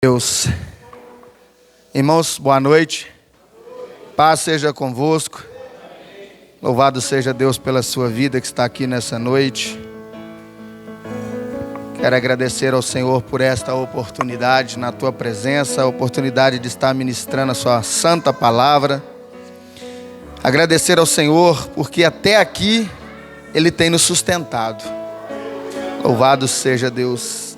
Deus. Irmãos, boa noite. Paz seja convosco. Louvado seja Deus pela sua vida que está aqui nessa noite. Quero agradecer ao Senhor por esta oportunidade na tua presença, a oportunidade de estar ministrando a sua santa palavra. Agradecer ao Senhor porque até aqui Ele tem nos sustentado. Louvado seja Deus.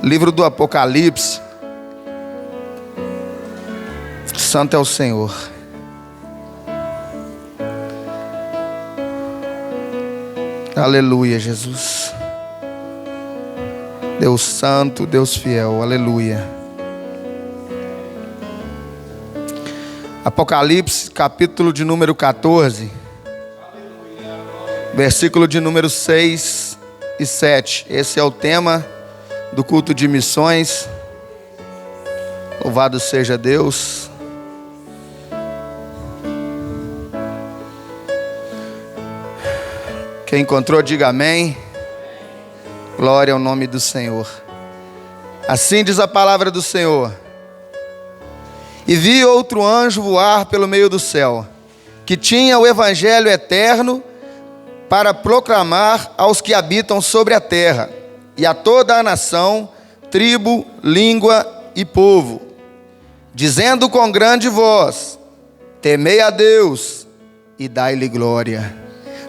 Livro do Apocalipse. Santo é o Senhor. Aleluia, Jesus. Deus santo, Deus fiel. Aleluia. Apocalipse, capítulo de número 14. Versículo de número 6 e 7. Esse é o tema do culto de missões. Louvado seja Deus. Quem encontrou, diga amém. Glória ao nome do Senhor. Assim diz a palavra do Senhor. E vi outro anjo voar pelo meio do céu, que tinha o evangelho eterno para proclamar aos que habitam sobre a terra, e a toda a nação, tribo, língua e povo, dizendo com grande voz: temei a Deus e dai-lhe glória,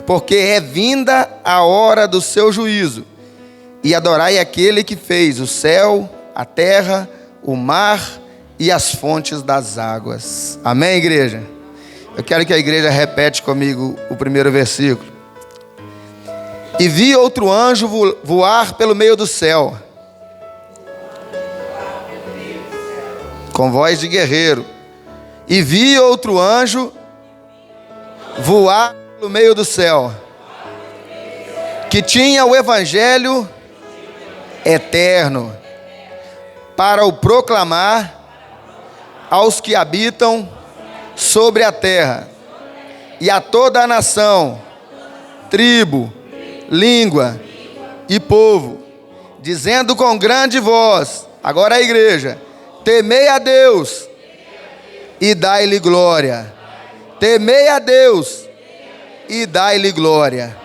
porque é vinda a hora do seu juízo, e adorai aquele que fez o céu, a terra, o mar e as fontes das águas. Amém, igreja? Eu quero que a igreja repete comigo o primeiro versículo. E vi outro anjo voar pelo meio do céu, com voz de guerreiro. E vi outro anjo voar pelo meio do céu, que tinha o evangelho eterno para o proclamar aos que habitam sobre a terra, e a toda a nação, tribo, língua e povo, dizendo com grande voz, agora a igreja: temei a Deus e dai-lhe glória. Temei a Deus e dai-lhe glória.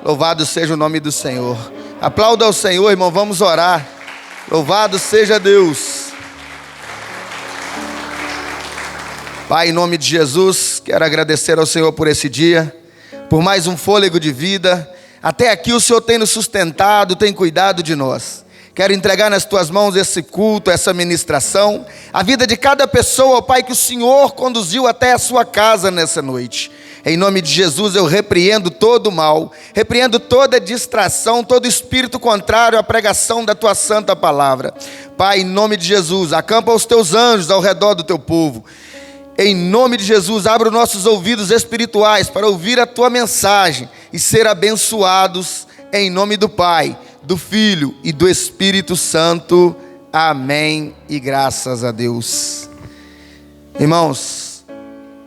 Louvado seja o nome do Senhor. Aplauda ao Senhor, irmão, vamos orar. Louvado seja Deus. Pai, em nome de Jesus, quero agradecer ao Senhor por esse dia, por mais um fôlego de vida. Até aqui o Senhor tem nos sustentado, tem cuidado de nós. Quero entregar nas tuas mãos esse culto, essa ministração, a vida de cada pessoa, ó Pai, que o Senhor conduziu até a sua casa nessa noite. Em nome de Jesus eu repreendo todo o mal, repreendo toda distração, todo espírito contrário à pregação da tua santa palavra. Pai, em nome de Jesus, acampa os teus anjos ao redor do teu povo. Em nome de Jesus, abra os nossos ouvidos espirituais para ouvir a tua mensagem e ser abençoados em nome do Pai, do Filho e do Espírito Santo. Amém e graças a Deus. Irmãos,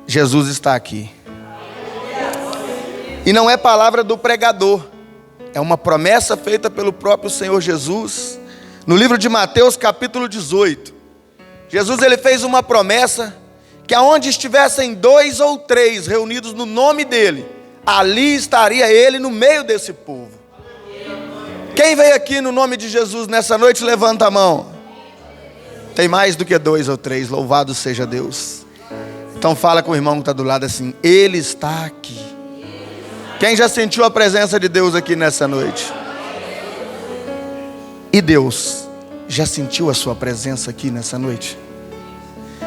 Jesus está aqui. E não é palavra do pregador, é uma promessa feita pelo próprio Senhor Jesus. No livro de Mateus capítulo 18, Jesus ele fez uma promessa que aonde estivessem 2 ou 3 reunidos no nome dele, ali estaria ele no meio desse povo. Quem veio aqui no nome de Jesus nessa noite, levanta a mão. Tem mais do que 2 ou 3, louvado seja Deus. Então fala com o irmão que está do lado assim: Ele está aqui. Quem já sentiu a presença de Deus aqui nessa noite? E Deus já sentiu a sua presença aqui nessa noite?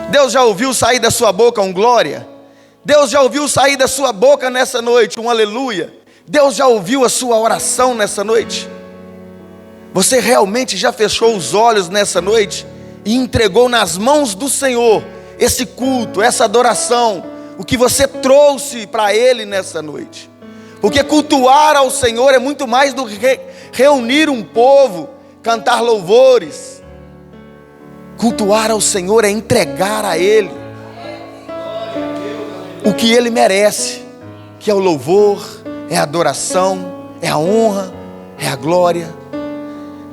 Deus já ouviu sair da sua boca um glória? Deus já ouviu sair da sua boca nessa noite um aleluia? Deus já ouviu a sua oração nessa noite? Você realmente já fechou os olhos nessa noite e entregou nas mãos do Senhor esse culto, essa adoração, o que você trouxe para Ele nessa noite? Porque cultuar ao Senhor é muito mais do que reunir um povo, cantar louvores. Cultuar ao Senhor é entregar a Ele o que Ele merece, que é o louvor, é a adoração, é a honra, é a glória.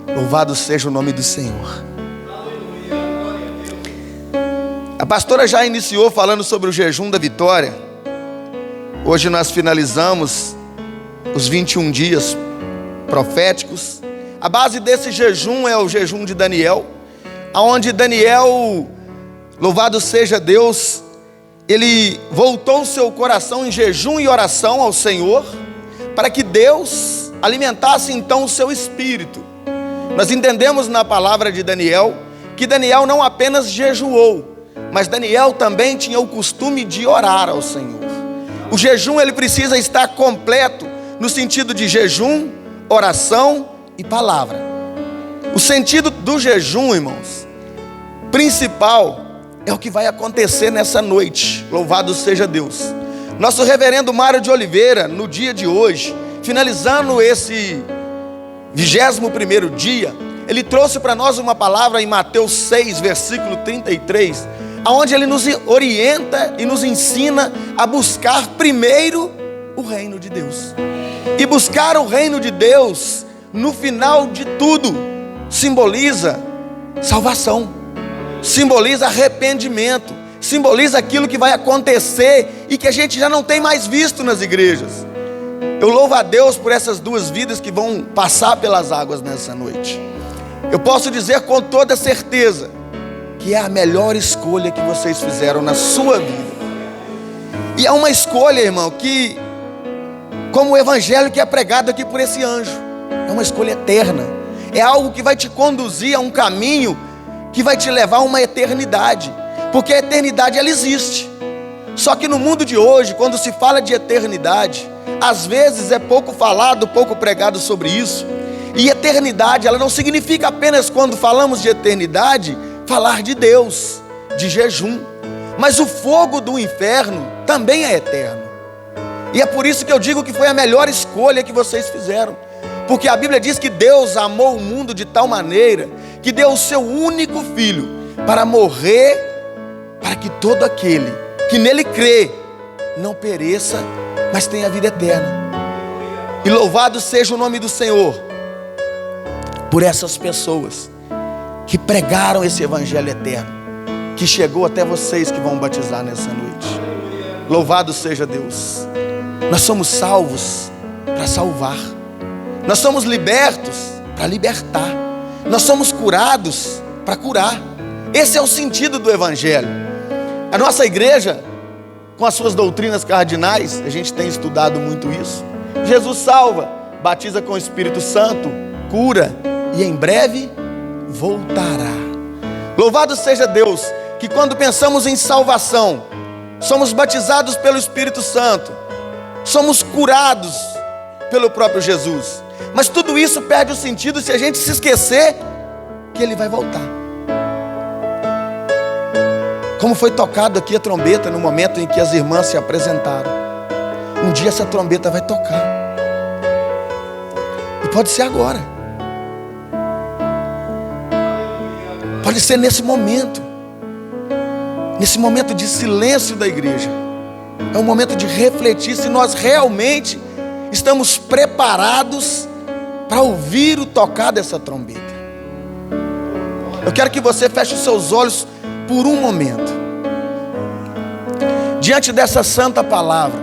Louvado seja o nome do Senhor. A pastora já iniciou falando sobre o jejum da vitória. Hoje nós finalizamos os 21 dias proféticos. A base desse jejum é o jejum de Daniel, onde Daniel, louvado seja Deus, ele voltou o seu coração em jejum e oração ao Senhor, para que Deus alimentasse então o seu espírito. Nós entendemos na palavra de Daniel, que Daniel não apenas jejuou, mas Daniel também tinha o costume de orar ao Senhor. O jejum ele precisa estar completo no sentido de jejum, oração e palavra. O sentido do jejum, irmãos, principal é o que vai acontecer nessa noite. Louvado seja Deus. Nosso reverendo Mário de Oliveira, no dia de hoje, finalizando esse 21º dia, ele trouxe para nós uma palavra em Mateus 6, versículo 33, onde ele nos orienta e nos ensina a buscar primeiro o reino de Deus. E buscar o reino de Deus, no final de tudo, simboliza salvação, simboliza arrependimento, simboliza aquilo que vai acontecer e que a gente já não tem mais visto nas igrejas. Eu louvo a Deus por essas duas vidas que vão passar pelas águas nessa noite. Eu posso dizer com toda certeza que é a melhor escolha que vocês fizeram na sua vida. E é uma escolha, irmão, que, como o evangelho que é pregado aqui por esse anjo, é uma escolha eterna. É algo que vai te conduzir a um caminho que vai te levar a uma eternidade. Porque a eternidade, ela existe. Só que no mundo de hoje, quando se fala de eternidade, às vezes é pouco falado, pouco pregado sobre isso. E eternidade, ela não significa apenas, quando falamos de eternidade, falar de Deus, de jejum. Mas o fogo do inferno também é eterno. E é por isso que eu digo que foi a melhor escolha que vocês fizeram. Porque a Bíblia diz que Deus amou o mundo de tal maneira que deu o seu único filho para morrer, para que todo aquele que nele crê não pereça, mas tenha vida eterna. E louvado seja o nome do Senhor por essas pessoas que pregaram esse evangelho eterno, que chegou até vocês que vão batizar nessa noite. Louvado seja Deus. Nós somos salvos para salvar. Nós somos libertos para libertar. Nós somos curados para curar. Esse é o sentido do evangelho. A nossa igreja, com as suas doutrinas cardinais, a gente tem estudado muito isso. Jesus salva, batiza com o Espírito Santo, cura e em breve voltará. Louvado seja Deus, que quando pensamos em salvação, somos batizados pelo Espírito Santo, somos curados pelo próprio Jesus. Mas tudo isso perde o sentido se a gente se esquecer que Ele vai voltar. Como foi tocado aqui a trombeta no momento em que as irmãs se apresentaram. Um dia essa trombeta vai tocar. E pode ser agora. Pode ser nesse momento. Nesse momento de silêncio da igreja. É um momento de refletir se nós realmente estamos preparados para ouvir o tocar dessa trombeta. Eu quero que você feche os seus olhos por um momento, diante dessa santa palavra,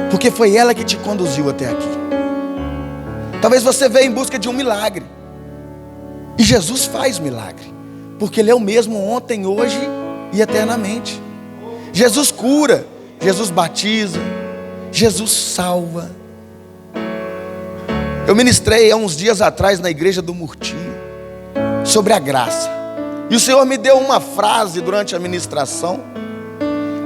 porque foi ela que te conduziu até aqui. Talvez você veio em busca de um milagre, e Jesus faz milagre, porque Ele é o mesmo ontem, hoje e eternamente. Jesus cura, Jesus batiza, Jesus salva. Eu ministrei há uns dias atrás na igreja do Murtinho sobre a graça. E o Senhor me deu uma frase durante a ministração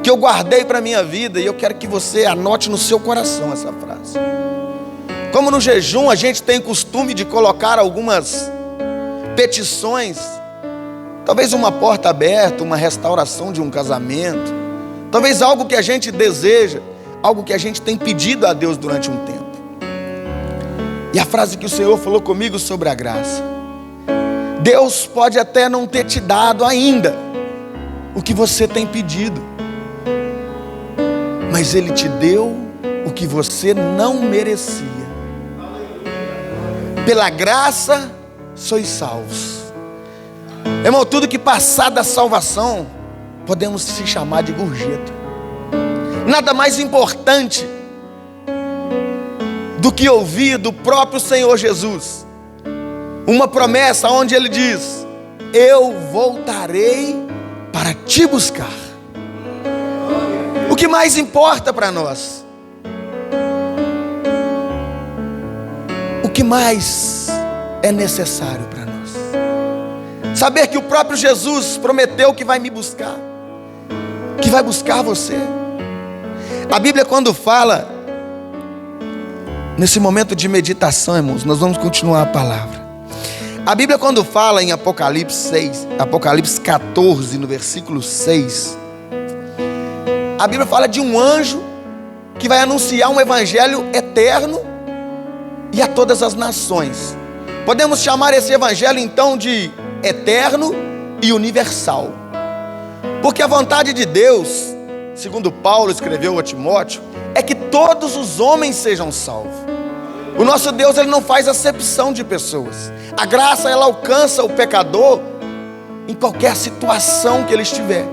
que eu guardei para a minha vida, e eu quero que você anote no seu coração essa frase. Como no jejum a gente tem costume de colocar algumas petições, talvez uma porta aberta, uma restauração de um casamento, talvez algo que a gente deseja, algo que a gente tem pedido a Deus durante um tempo. E a frase que o Senhor falou comigo sobre a graça: Deus pode até não ter te dado ainda o que você tem pedido, mas Ele te deu o que você não merecia. Pela graça sois salvos. Irmão, tudo que passar da salvação, podemos se chamar de gorjeta. Nada mais importante do que ouvir do próprio Senhor Jesus uma promessa onde Ele diz: eu voltarei para te buscar. O que mais importa para nós? O que mais é necessário para nós? Saber que o próprio Jesus prometeu que vai me buscar, que vai buscar você. A Bíblia, quando fala, nesse momento de meditação, irmãos, nós vamos continuar a palavra. A Bíblia, quando fala em Apocalipse 14, no versículo 6, a Bíblia fala de um anjo que vai anunciar um evangelho eterno e a todas as nações. Podemos chamar esse evangelho então de eterno e universal, porque a vontade de Deus, segundo Paulo escreveu a Timóteo, é que todos os homens sejam salvos. O nosso Deus, Ele não faz acepção de pessoas. A graça, ela alcança o pecador em qualquer situação que ele estiver,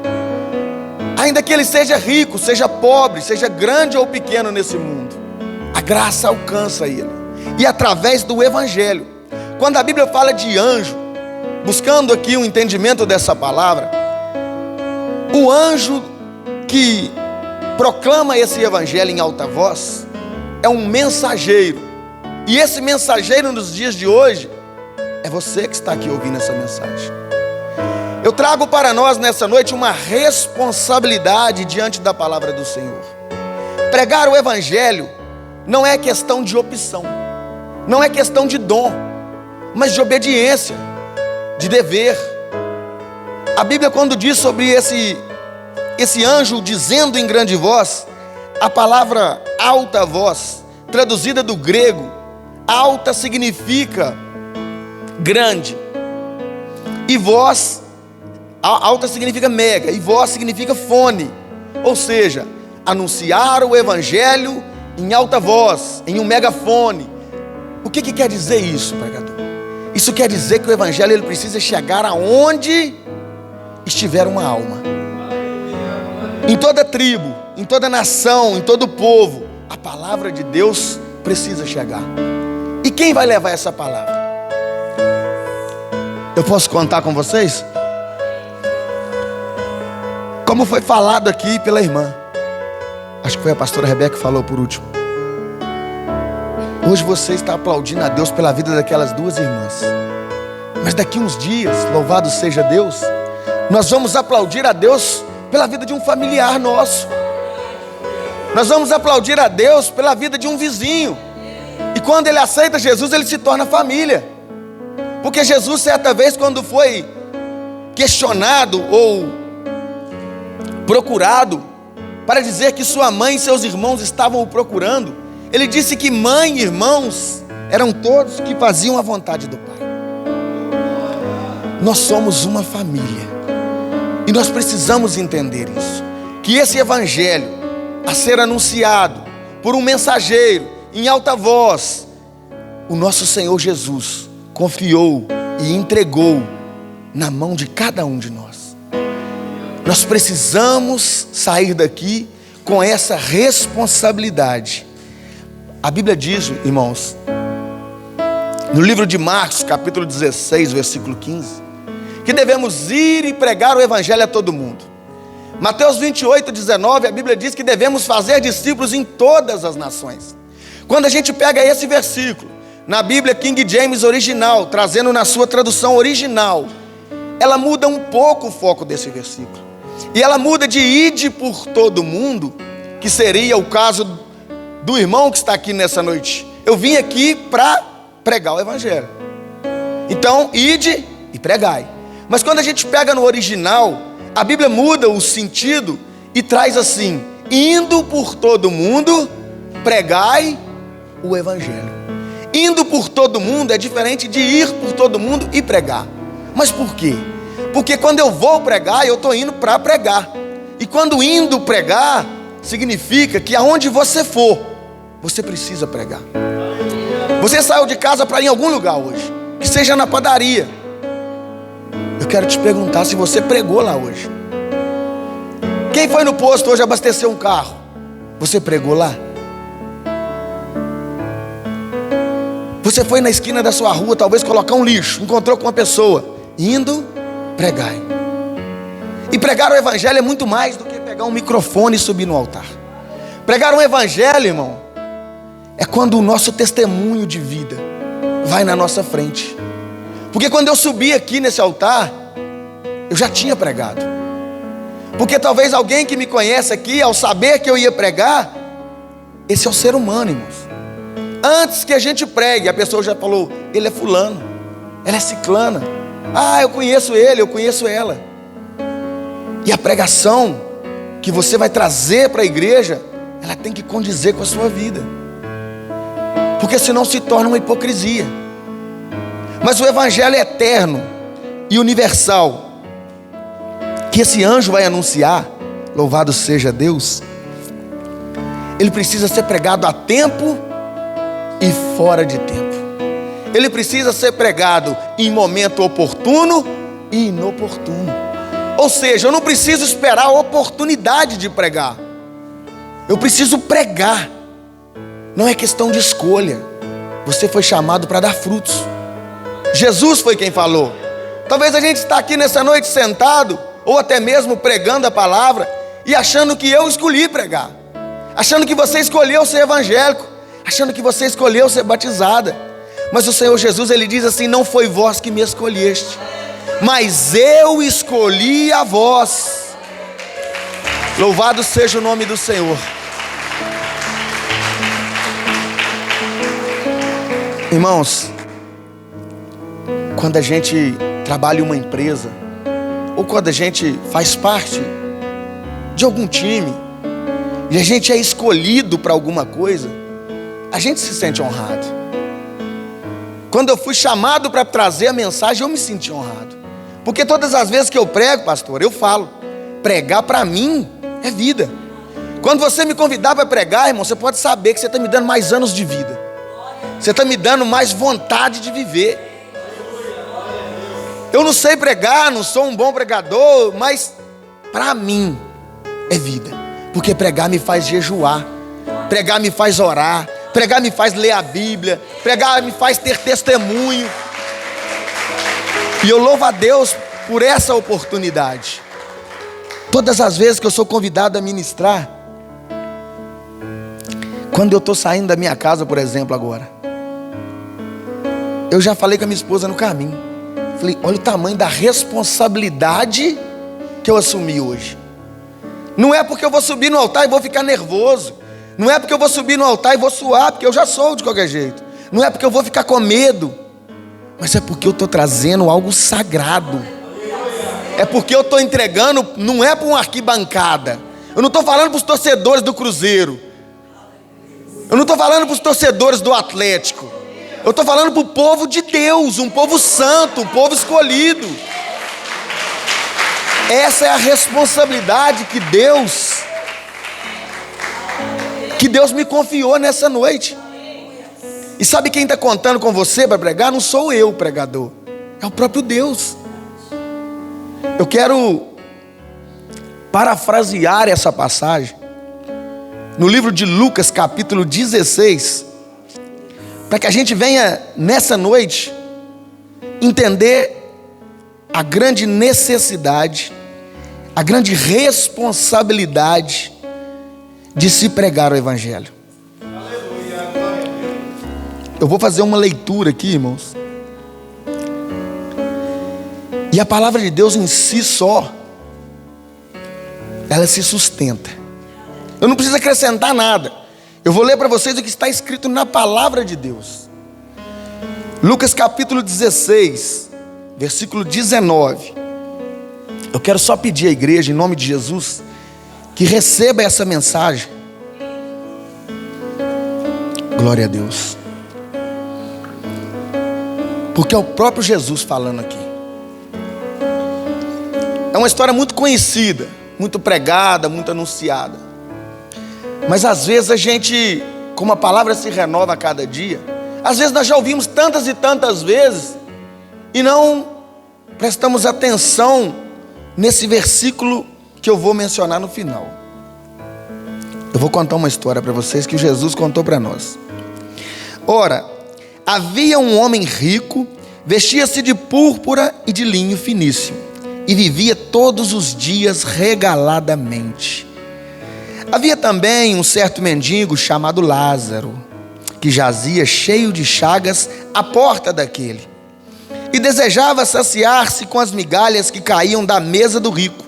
ainda que ele seja rico, seja pobre, seja grande ou pequeno nesse mundo. A graça alcança ele, e através do evangelho. Quando a Bíblia fala de anjo, buscando aqui um entendimento dessa palavra, o anjo que proclama esse evangelho em alta voz é um mensageiro. E esse mensageiro nos dias de hoje é você que está aqui ouvindo essa mensagem. Eu trago para nós nessa noite uma responsabilidade diante da palavra do Senhor. Pregar o evangelho não é questão de opção, não é questão de dom, mas de obediência, de dever. A Bíblia, quando diz sobre esse anjo dizendo em grande voz, a palavra alta voz, traduzida do grego, alta significa grande, e voz, alta significa mega, e voz significa fone, ou seja, anunciar o evangelho em alta voz, em um megafone. O que quer dizer isso, pregador? Isso quer dizer que o evangelho, ele precisa chegar aonde estiver uma alma. Em toda tribo, em toda nação, em todo povo, a palavra de Deus precisa chegar. E quem vai levar essa palavra? Eu posso contar com vocês? Como foi falado aqui pela irmã, acho que foi a pastora Rebeca que falou por último. Hoje você está aplaudindo a Deus pela vida daquelas duas irmãs, mas daqui uns dias, louvado seja Deus, nós vamos aplaudir a Deus pela vida de um familiar nosso. Nós vamos aplaudir a Deus pela vida de um vizinho. E quando ele aceita Jesus, ele se torna família. Porque Jesus, certa vez, quando foi questionado ou procurado para dizer que sua mãe e seus irmãos estavam o procurando, ele disse que mãe e irmãos eram todos que faziam a vontade do Pai. Nós somos uma família, e nós precisamos entender isso, que esse evangelho a ser anunciado por um mensageiro em alta voz, o nosso Senhor Jesus confiou e entregou na mão de cada um de nós. Nós precisamos sair daqui com essa responsabilidade. A Bíblia diz, irmãos, no livro de Marcos, capítulo 16, versículo 15, que devemos ir e pregar o evangelho a todo mundo. Mateus 28, 19, a Bíblia diz que devemos fazer discípulos em todas as nações. Quando a gente pega esse versículo, na Bíblia King James original, trazendo na sua tradução original, ela muda um pouco o foco desse versículo. E ela muda de ide por todo mundo, que seria o caso do irmão que está aqui nessa noite. Eu vim aqui para pregar o evangelho. Então, ide e pregai. Mas quando a gente pega no original, a Bíblia muda o sentido e traz assim: indo por todo mundo, pregai o evangelho. Indo por todo mundo é diferente de ir por todo mundo e pregar. Mas por quê? Porque quando eu vou pregar, eu estou indo para pregar. E quando indo pregar, significa que aonde você for, você precisa pregar. Você saiu de casa para ir em algum lugar hoje, que seja na padaria. Eu quero te perguntar se você pregou lá hoje. Quem foi no posto hoje abastecer um carro? Você pregou lá? Você foi na esquina da sua rua, talvez colocar um lixo, encontrou com uma pessoa, indo pregar. E pregar o evangelho é muito mais do que pegar um microfone e subir no altar. Pregar um evangelho, irmão, é quando o nosso testemunho de vida vai na nossa frente. Porque quando eu subi aqui nesse altar, eu já tinha pregado. Porque talvez alguém que me conhece aqui, ao saber que eu ia pregar, esse é o ser humano, irmãos. Antes que a gente pregue, a pessoa já falou: ele é fulano, ela é ciclana. Ah, eu conheço ele, eu conheço ela. E a pregação que você vai trazer para a igreja, ela tem que condizer com a sua vida, porque senão se torna uma hipocrisia. Mas o evangelho é eterno e universal, que esse anjo vai anunciar, louvado seja Deus, ele precisa ser pregado a tempo e fora de tempo. Ele precisa ser pregado em momento oportuno e inoportuno. Ou seja, eu não preciso esperar a oportunidade de pregar, eu preciso pregar. Não é questão de escolha. Você foi chamado para dar frutos. Jesus foi quem falou. Talvez a gente está aqui nessa noite sentado, ou até mesmo pregando a palavra, e achando que eu escolhi pregar, achando que você escolheu ser evangélico, achando que você escolheu ser batizada. Mas o Senhor Jesus, ele diz assim: não foi vós que me escolheste, mas eu escolhi a vós. Louvado seja o nome do Senhor. Irmãos, quando a gente trabalha em uma empresa, ou quando a gente faz parte de algum time, e a gente é escolhido para alguma coisa, a gente se sente honrado. Quando eu fui chamado para trazer a mensagem, eu me senti honrado. Porque todas as vezes que eu prego, pastor, eu falo: pregar para mim é vida. Quando você me convidar para pregar, irmão, você pode saber que você está me dando mais anos de vida, você está me dando mais vontade de viver. Eu não sei pregar, não sou um bom pregador, mas para mim é vida. Porque pregar me faz jejuar, pregar me faz orar, pregar me faz ler a Bíblia, pregar me faz ter testemunho. E eu louvo a Deus por essa oportunidade. Todas as vezes que eu sou convidado a ministrar, quando eu estou saindo da minha casa, por exemplo, agora, eu já falei com a minha esposa no caminho. Falei: olha o tamanho da responsabilidade que eu assumi hoje. Não é porque eu vou subir no altar e vou ficar nervoso, não é porque eu vou subir no altar e vou suar, porque eu já sou de qualquer jeito, não é porque eu vou ficar com medo, mas é porque eu estou trazendo algo sagrado. É porque eu estou entregando, não é para uma arquibancada. Eu não estou falando para os torcedores do Cruzeiro, eu não estou falando para os torcedores do Atlético, eu estou falando para o povo de Deus, um povo santo, um povo escolhido. Essa é a responsabilidade que Deus me confiou nessa noite. E sabe quem está contando com você para pregar? Não sou eu o pregador, é o próprio Deus. Eu quero parafrasear essa passagem no livro de Lucas, capítulo 16, para que a gente venha nessa noite entender a grande necessidade, a grande responsabilidade de se pregar o evangelho. Eu vou fazer uma leitura aqui, irmãos, e a palavra de Deus em si só, ela se sustenta. Eu não preciso acrescentar nada. Eu vou ler para vocês o que está escrito na palavra de Deus. Lucas capítulo 16, versículo 19. Eu quero só pedir à igreja, em nome de Jesus, que receba essa mensagem. Glória a Deus. Porque é o próprio Jesus falando aqui. É uma história muito conhecida, muito pregada, muito anunciada. Mas às vezes a gente, como a palavra se renova a cada dia, Às vezes nós já ouvimos tantas e tantas vezes e não prestamos atenção nesse versículo que eu vou mencionar no final. Eu vou contar uma história para vocês que Jesus contou para nós. Ora, havia um homem rico, vestia-se de púrpura e de linho finíssimo, e vivia todos os dias regaladamente. Havia também um certo mendigo chamado Lázaro, que jazia cheio de chagas à porta daquele, e desejava saciar-se com as migalhas que caíam da mesa do rico.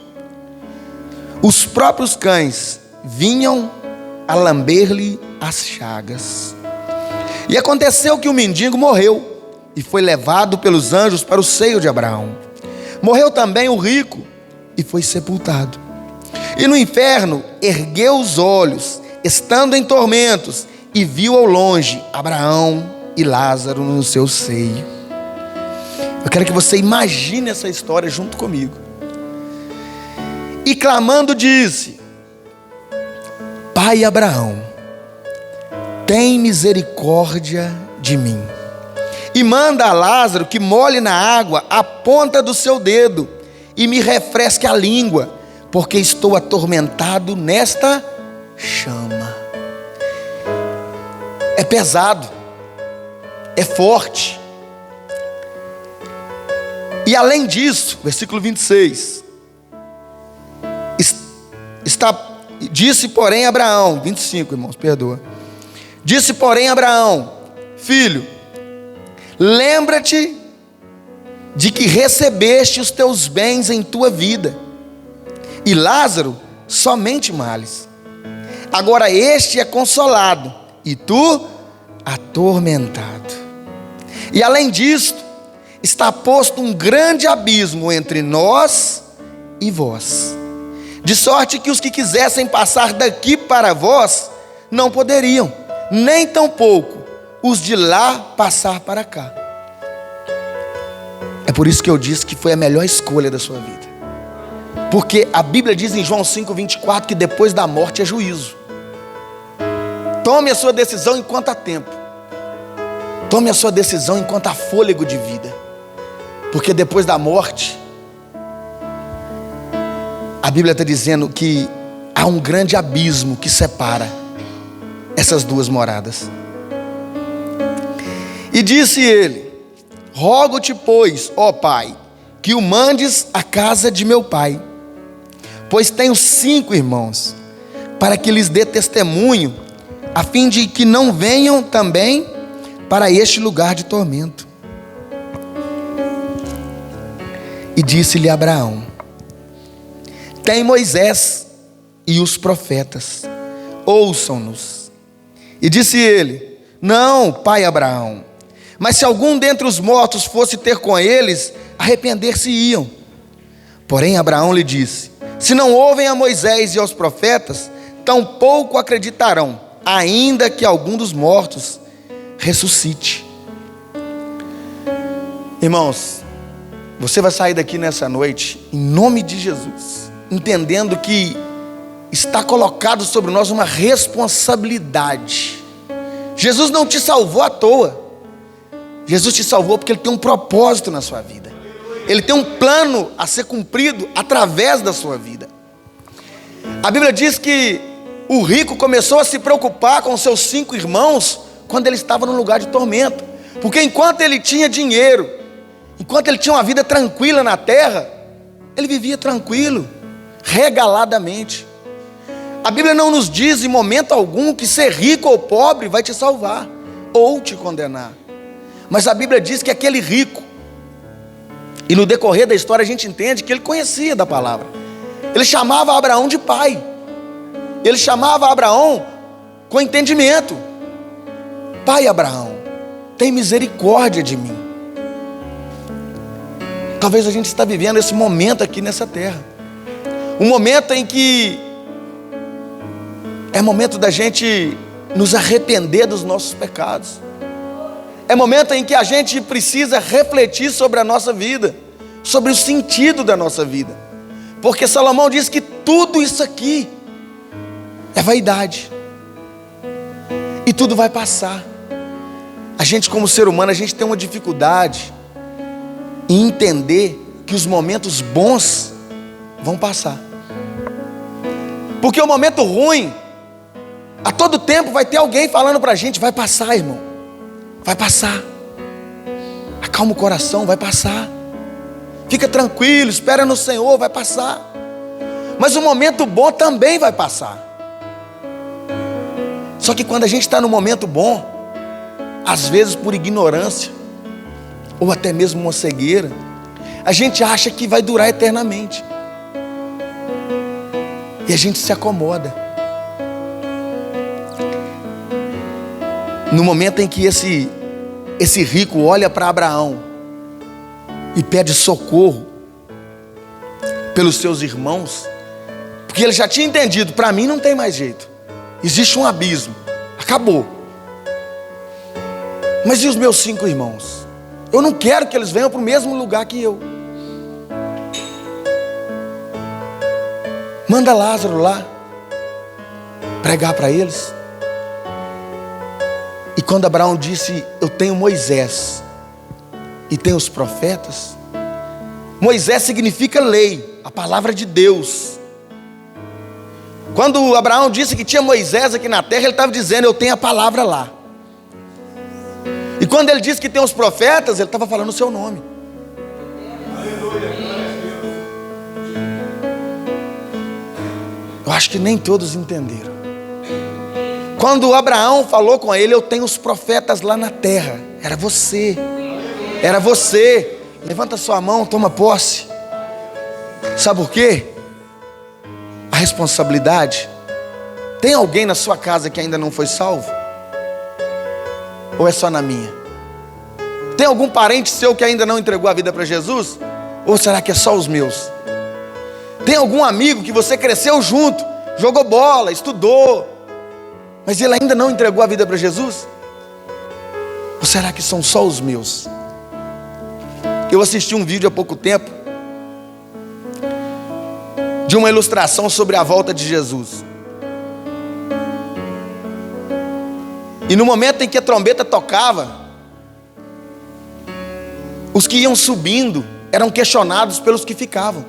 Os próprios cães vinham a lamber-lhe as chagas. E aconteceu que o mendigo morreu e foi levado pelos anjos para o seio de Abraão. Morreu também o rico e foi sepultado. E no inferno ergueu os olhos, estando em tormentos, e viu ao longe Abraão e Lázaro no seu seio. Eu quero que você imagine essa história junto comigo. E clamando disse: Pai Abraão, tem misericórdia de mim, e manda a Lázaro que molhe na água a ponta do seu dedo e me refresque a língua, porque estou atormentado nesta chama. É pesado, é forte. E além disso, versículo 26, disse porém Abraão, 25 irmãos, perdoa. Disse porém Abraão: Filho, lembra-te de que recebeste os teus bens em tua vida, e Lázaro somente males. Agora este é consolado, e tu atormentado. E além disto, está posto um grande abismo entre nós e vós, de sorte que os que quisessem passar daqui para vós não poderiam, nem tampouco os de lá passar para cá. É por isso que eu disse que foi a melhor escolha da sua vida, porque a Bíblia diz em João 5,24 que depois da morte é juízo. Tome a sua decisão enquanto há tempo. Tome a sua decisão enquanto há fôlego de vida, porque depois da morte, a Bíblia está dizendo que há um grande abismo que separa essas duas moradas. E disse ele: Rogo-te, pois, ó Pai, que o mandes à casa de meu pai, pois tenho 5 irmãos, para que lhes dê testemunho, a fim de que não venham também para este lugar de tormento. E disse-lhe Abraão: Tem Moisés e os profetas, ouçam-nos. E disse ele: Não, pai Abraão, mas se algum dentre os mortos fosse ter com eles, arrepender-se-iam. Porém Abraão lhe disse: Se não ouvem a Moisés e aos profetas, tampouco acreditarão, ainda que algum dos mortos ressuscite. Irmãos, você vai sair daqui nessa noite, em nome de Jesus, entendendo que está colocado sobre nós uma responsabilidade. Jesus não te salvou à toa. Jesus te salvou porque Ele tem um propósito na sua vida. Ele tem um plano a ser cumprido através da sua vida. A Bíblia diz que o rico começou a se preocupar com seus 5 irmãos quando ele estava num lugar de tormento, porque enquanto ele tinha dinheiro, enquanto ele tinha uma vida tranquila na terra, ele vivia tranquilo, regaladamente. A Bíblia não nos diz em momento algum que ser rico ou pobre vai te salvar ou te condenar, mas a Bíblia diz que aquele rico, e no decorrer da história a gente entende que ele conhecia da palavra, ele chamava Abraão de pai, ele chamava Abraão com entendimento: Pai Abraão, tem misericórdia de mim. Talvez a gente está vivendo esse momento aqui nessa terra, um momento em que é momento da gente nos arrepender dos nossos pecados, é momento em que a gente precisa refletir sobre a nossa vida, sobre o sentido da nossa vida, porque Salomão diz que tudo isso aqui é vaidade, e tudo vai passar. A gente, como ser humano, a gente tem uma dificuldade em entender que os momentos bons vão passar. Porque o momento ruim, a todo tempo vai ter alguém falando pra gente: vai passar, irmão, vai passar. Acalma o coração, vai passar. Fica tranquilo, espera no Senhor, vai passar. Mas o momento bom também vai passar. Só que quando a gente está no momento bom, às vezes por ignorância, ou até mesmo uma cegueira, a gente acha que vai durar eternamente. E a gente se acomoda. No momento em que esse rico olha para Abraão e pede socorro pelos seus irmãos, porque ele já tinha entendido: para mim não tem mais jeito, existe um abismo, acabou. Mas e os meus 5 irmãos? Eu não quero que eles venham para o mesmo lugar que eu. Manda Lázaro lá pregar para eles. E quando Abraão disse: eu tenho Moisés e tenho os profetas. Moisés significa lei, a palavra de Deus. Quando Abraão disse que tinha Moisés aqui na terra, ele estava dizendo: eu tenho a palavra lá. E quando ele disse que tem os profetas, ele estava falando o seu nome. Eu acho que nem todos entenderam. Quando Abraão falou com ele: eu tenho os profetas lá na terra. Era você. Era você. Levanta sua mão, toma posse. Sabe por quê? A responsabilidade. Tem alguém na sua casa que ainda não foi salvo? Ou é só na minha? Tem algum parente seu que ainda não entregou a vida para Jesus? Ou será que é só os meus? Tem algum amigo que você cresceu junto, jogou bola, estudou, mas ele ainda não entregou a vida para Jesus? Ou será que são só os meus? Eu assisti um vídeo há pouco tempo de uma ilustração sobre a volta de Jesus. E no momento em que a trombeta tocava, os que iam subindo eram questionados pelos que ficavam.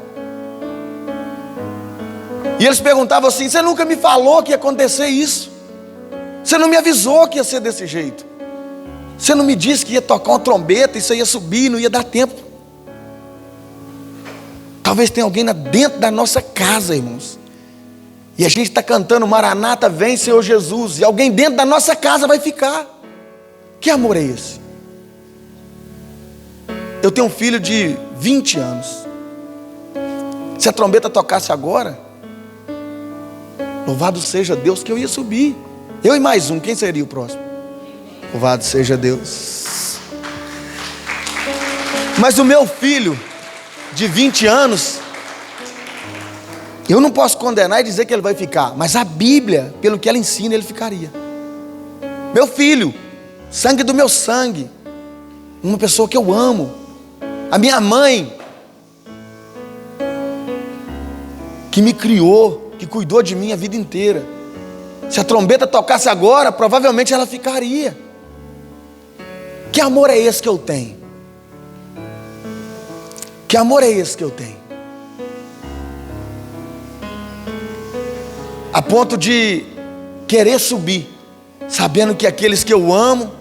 E eles perguntavam assim: você nunca me falou que ia acontecer isso? Você não me avisou que ia ser desse jeito? Você não me disse que ia tocar uma trombeta, isso ia subir, não ia dar tempo? Talvez tenha alguém dentro da nossa casa, irmãos, e a gente está cantando: Maranata, vem Senhor Jesus, e alguém dentro da nossa casa vai ficar. Que amor é esse? Eu tenho um filho de 20 anos. Se a trombeta tocasse agora, louvado seja Deus que eu ia subir. Eu e mais um, quem seria o próximo? Louvado seja Deus. Mas o meu filho de 20 anos, eu não posso condenar e dizer que ele vai ficar, mas a Bíblia, pelo que ela ensina, ele ficaria. Meu filho, sangue do meu sangue, uma pessoa que eu amo. A minha mãe, que me criou, que cuidou de mim a vida inteira. Se a trombeta tocasse agora, provavelmente ela ficaria. Que amor é esse que eu tenho? Que amor é esse que eu tenho? A ponto de querer subir, sabendo que aqueles que eu amo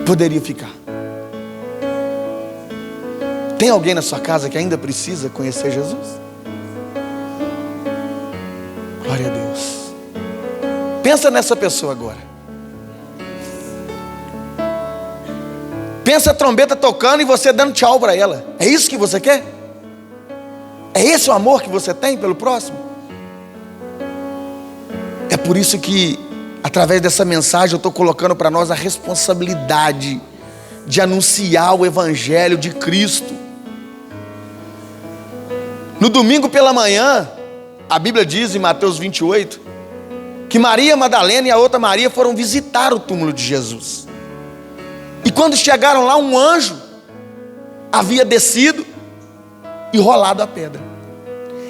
poderiam ficar. Tem alguém na sua casa que ainda precisa conhecer Jesus? Glória a Deus. Pensa nessa pessoa agora. Pensa a trombeta tocando e você dando tchau para ela. É isso que você quer? É esse o amor que você tem pelo próximo? É por isso que, através dessa mensagem, eu estou colocando para nós a responsabilidade de anunciar o Evangelho de Cristo. No domingo pela manhã, a Bíblia diz em Mateus 28, que Maria Madalena e a outra Maria foram visitar o túmulo de Jesus. E quando chegaram lá, um anjo havia descido e rolado a pedra.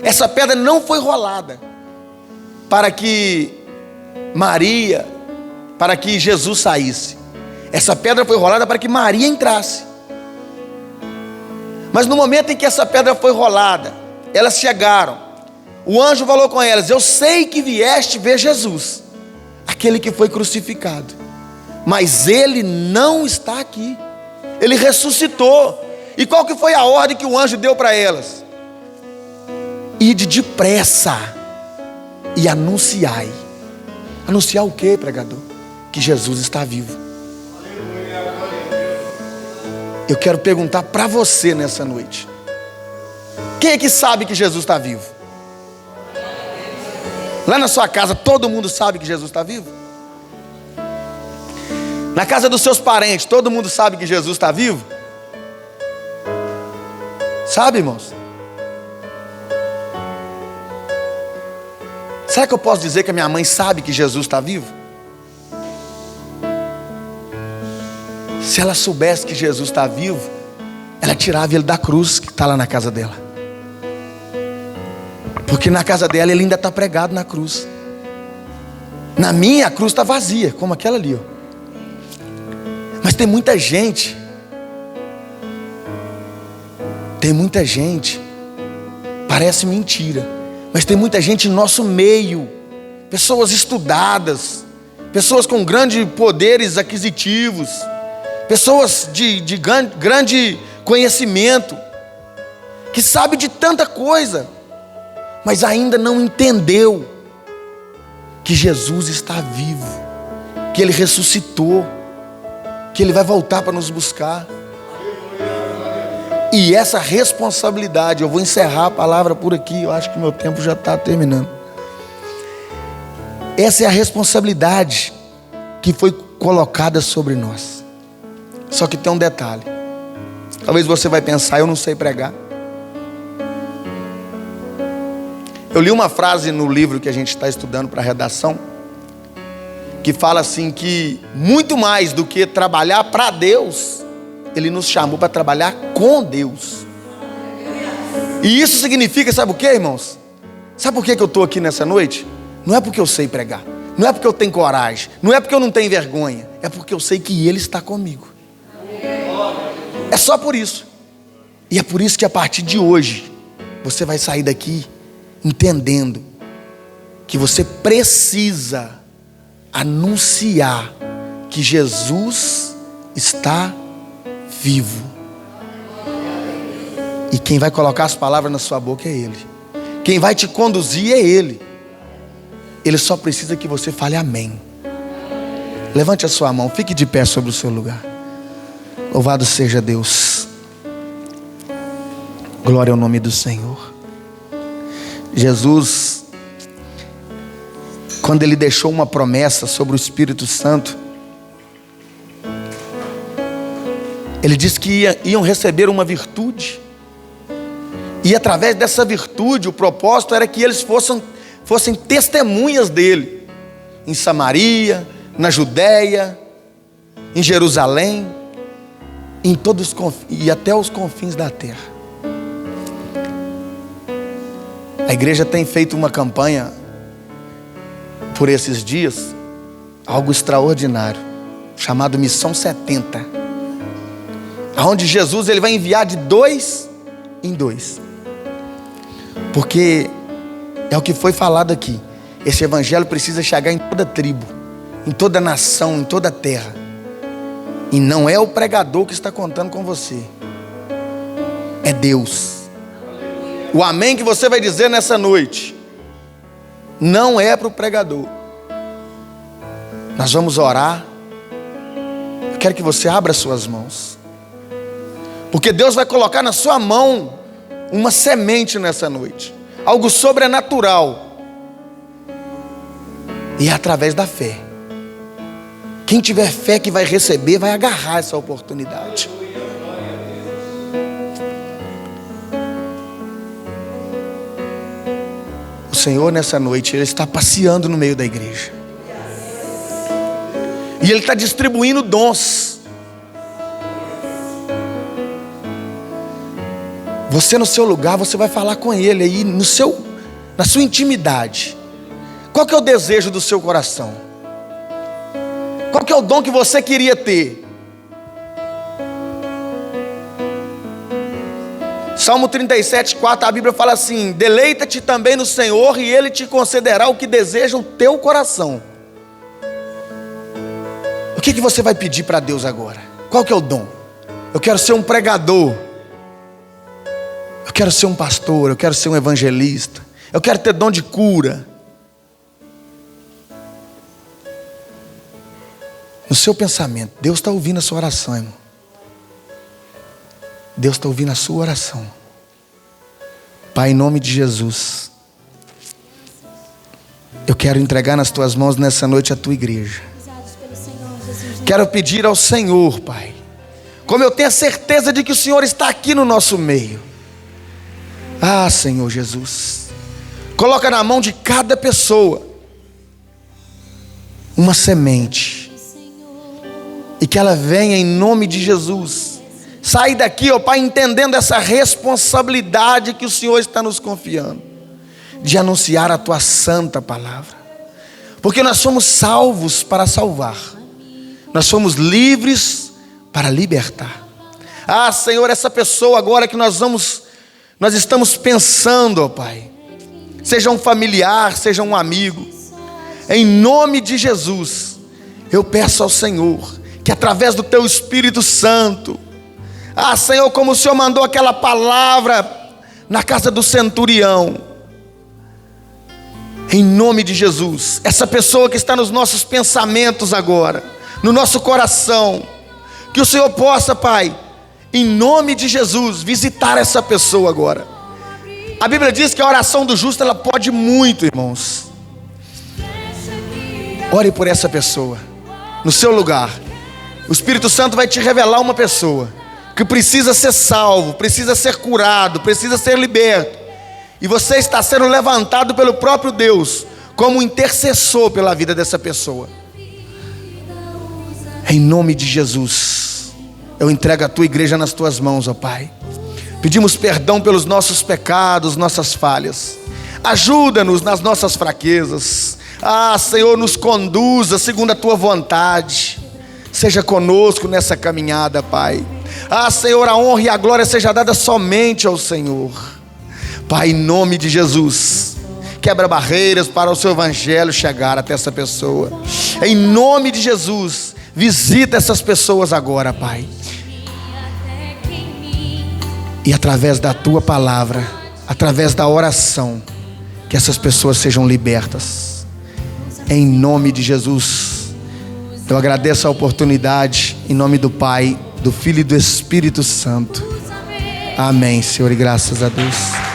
Essa pedra não foi rolada para que Maria para que Jesus saísse. Essa pedra foi rolada para que Maria entrasse. Mas no momento em que essa pedra foi rolada, elas chegaram. O anjo falou com elas: eu sei que vieste ver Jesus, aquele que foi crucificado, mas ele não está aqui, ele ressuscitou. E qual que foi a ordem que o anjo deu para elas? Ide depressa e anunciai. Anunciar o que, pregador? Que Jesus está vivo. Eu quero perguntar para você nessa noite: quem é que sabe que Jesus está vivo? Lá na sua casa todo mundo sabe que Jesus está vivo? Na casa dos seus parentes todo mundo sabe que Jesus está vivo? Sabe, irmãos? Será que eu posso dizer que a minha mãe sabe que Jesus está vivo? Se ela soubesse que Jesus está vivo, ela tirava ele da cruz que está lá na casa dela. Porque na casa dela ele ainda está pregado na cruz. Na minha a cruz está vazia, como aquela ali, ó. Mas tem muita gente, parece mentira, mas tem muita gente em nosso meio, pessoas estudadas, pessoas com grandes poderes aquisitivos, pessoas de grande conhecimento, que sabe de tanta coisa, mas ainda não entendeu que Jesus está vivo, que Ele ressuscitou, que Ele vai voltar para nos buscar. E essa responsabilidade, eu vou encerrar a palavra por aqui, eu acho que meu tempo já está terminando. Essa é a responsabilidade que foi colocada sobre nós. Só que tem um detalhe. Talvez você vai pensar: eu não sei pregar. Eu li uma frase no livro que a gente está estudando para a redação, que fala assim, que muito mais do que trabalhar para Deus, Ele nos chamou para trabalhar com Deus. E isso significa, sabe o que, irmãos? Sabe por que eu estou aqui nessa noite? Não é porque eu sei pregar, não é porque eu tenho coragem, não é porque eu não tenho vergonha, é porque eu sei que Ele está comigo. É só por isso. E é por isso que a partir de hoje você vai sair daqui entendendo que você precisa anunciar que Jesus está vivo. E quem vai colocar as palavras na sua boca é Ele. Quem vai te conduzir é Ele. Ele só precisa que você fale amém. Levante a sua mão, fique de pé sobre o seu lugar. Louvado seja Deus. Glória ao nome do Senhor. Jesus, quando Ele deixou uma promessa sobre o Espírito Santo, Ele disse que iam receber uma virtude. E através dessa virtude, o propósito era que eles fossem testemunhas dele. Em Samaria, na Judéia, em Jerusalém, e até os confins da terra. A igreja tem feito uma campanha por esses dias, algo extraordinário, chamado Missão 70, onde Jesus ele vai enviar de 2 em 2, porque é o que foi falado aqui. Esse evangelho precisa chegar em toda tribo, em toda nação, em toda terra. E não é o pregador que está contando com você, é Deus. O amém que você vai dizer nessa noite não é para o pregador. Nós vamos orar. Eu quero que você abra suas mãos, porque Deus vai colocar na sua mão uma semente nessa noite, algo sobrenatural. E é através da fé. Quem tiver fé que vai receber, vai agarrar essa oportunidade. O Senhor nessa noite, Ele está passeando no meio da igreja. E Ele está distribuindo dons. Você no seu lugar, você vai falar com Ele aí na sua intimidade. Qual que é o desejo do seu coração? Qual que é o dom que você queria ter? Salmo 37:4, a Bíblia fala assim: deleita-te também no Senhor e Ele te concederá o que deseja o teu coração. O que você vai pedir para Deus agora? Qual que é o dom? Eu quero ser um pregador, eu quero ser um pastor, eu quero ser um evangelista, eu quero ter dom de cura. No seu pensamento, Deus está ouvindo a sua oração, irmão. Deus está ouvindo a sua oração. Pai, em nome de Jesus, eu quero entregar nas tuas mãos nessa noite a tua igreja. Quero pedir ao Senhor, Pai, como eu tenho a certeza de que o Senhor está aqui no nosso meio. Ah, Senhor Jesus, coloca na mão de cada pessoa uma semente, e que ela venha em nome de Jesus. Sai daqui, ó Pai, entendendo essa responsabilidade que o Senhor está nos confiando, de anunciar a tua santa palavra, porque nós somos salvos para salvar, nós somos livres para libertar. Ah, Senhor, essa pessoa agora que nós estamos pensando, ó Pai, seja um familiar, seja um amigo, em nome de Jesus, eu peço ao Senhor que através do teu Espírito Santo, ah, Senhor, como o Senhor mandou aquela palavra na casa do centurião, em nome de Jesus, essa pessoa que está nos nossos pensamentos agora, no nosso coração, que o Senhor possa, Pai, em nome de Jesus, visitar essa pessoa agora. A Bíblia diz que a oração do justo, ela pode muito, irmãos. Ore por essa pessoa, no seu lugar. O Espírito Santo vai te revelar uma pessoa que precisa ser salvo, precisa ser curado, precisa ser liberto. E você está sendo levantado pelo próprio Deus como intercessor pela vida dessa pessoa. Em nome de Jesus, eu entrego a tua igreja nas tuas mãos, ó Pai. Pedimos perdão pelos nossos pecados, nossas falhas. Ajuda-nos nas nossas fraquezas. Ah, Senhor, nos conduza segundo a tua vontade. Seja conosco nessa caminhada, Pai. Ah, Senhor, a honra e a glória seja dada somente ao Senhor. Pai, em nome de Jesus, quebra barreiras para o seu evangelho chegar até essa pessoa. Em nome de Jesus, visita essas pessoas agora, Pai. E através da tua palavra, através da oração, que essas pessoas sejam libertas. Em nome de Jesus. Eu agradeço a oportunidade, em nome do Pai, do Filho e do Espírito Santo. Amém, Senhor, e graças a Deus.